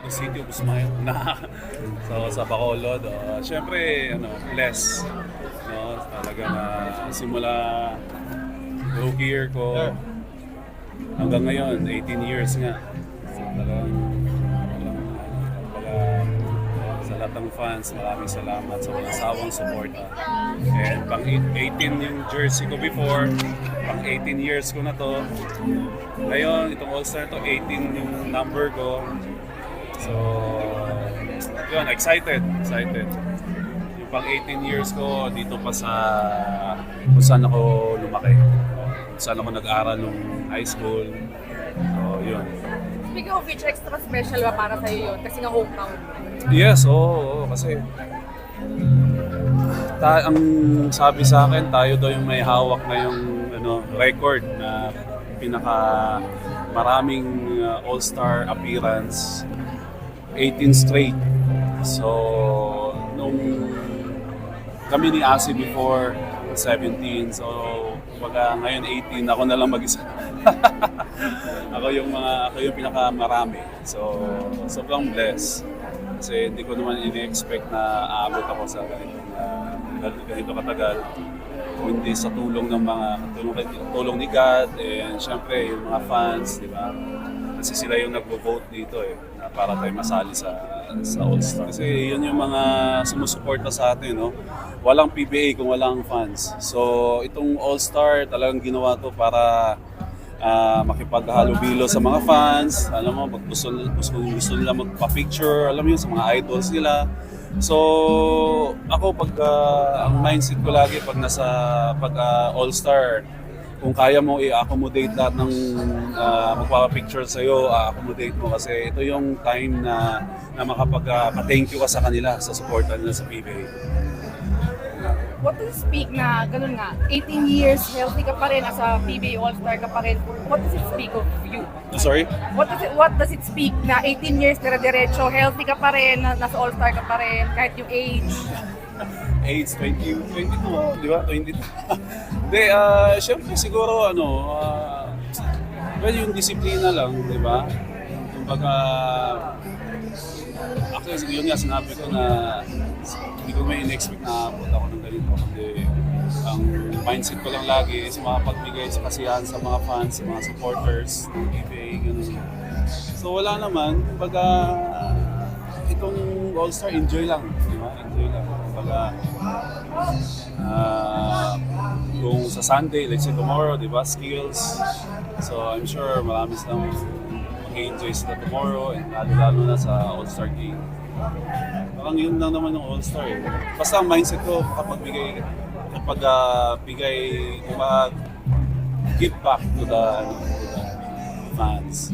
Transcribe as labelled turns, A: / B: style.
A: the city of Smile na so, sa Bacolod. Siyempre, bless. No? Talaga na simula rookie year ko hanggang ngayon, 18 years nga. So, talagang sa lahat ng fans, maraming salamat sa walang sawang suporta. And pang 18 yung jersey ko before, pang 18 years ko na to. Ngayon, itong All-Star to, 18 yung number ko. So, yun, excited. Yung pang 18 years ko, dito pa sa kung saan ako lumaki. Kung saan ako nag-aral nung high school. So, yun.
B: Speaking of which, extra special ba para sa'yo yun? Kasi nga hometown.
A: Yes, oo, kasi ang sabi sa akin, tayo daw yung may hawak na yung record na pinaka maraming all-star appearance, 18 straight. So, nung kami ni Asi before 17, so kumbaga ngayon 18, ako na lang mag-isa. ako yung pinakamarami. So, sobrang blessed. Kasi hindi ko naman ini-expect na aabot ako sa ganito katagal. Hindi sa tulong ng mga tulong ni God and syempre yung mga fans, di ba? Kasi sila yung nagvo-vote dito na para tayo masali sa All-Star. Kasi yun yung mga sumusuporta sa atin, no? Walang PBA kung walang fans. So itong All-Star talagang ginawa to para makipaghalubilo sa mga fans. Alam mo, pag gusto nila magpa-picture, alam mo yun, sa mga idols nila. So, ako ang mindset ko lagi pag All-Star, kung kaya mo i-accommodate lahat ng magpapapicture sa'yo, accommodate mo kasi ito yung time na makapag-thank you ka sa kanila, sa supportan nila sa PBA.
B: What does it speak na, ganun nga, 18 years, healthy ka pa rin, as a PBA All-Star ka pa rin, what does it speak of you?
A: Sorry?
B: What does it speak na 18 years, dire-diretso, healthy ka pa rin, nasa All-Star ka pa rin, kahit yung age?
A: Age, 22, di ba? 22. Hindi, syempre siguro, well, yung disiplina lang, di ba? Kumbaga, actually, yun nga, sinabi ko na hindi ko may in-expect na abot ako ng ganito. Kasi ang mindset ko lang lagi is makapagbigay sa kasiyahan sa mga fans, sa mga supporters ng PBA, gano'n. So wala naman, kumbaga, itong All-Star, enjoy lang, di ba? Enjoy lang. Kumbaga, kung sa Sunday, let's say tomorrow, di ba, skills. So I'm sure marami silang mag-enjoy sila tomorrow and lalo na sa All-Star game. Parang yun lang naman yung All-Star eh. Basta ang mindset ko kapag give back to the fans.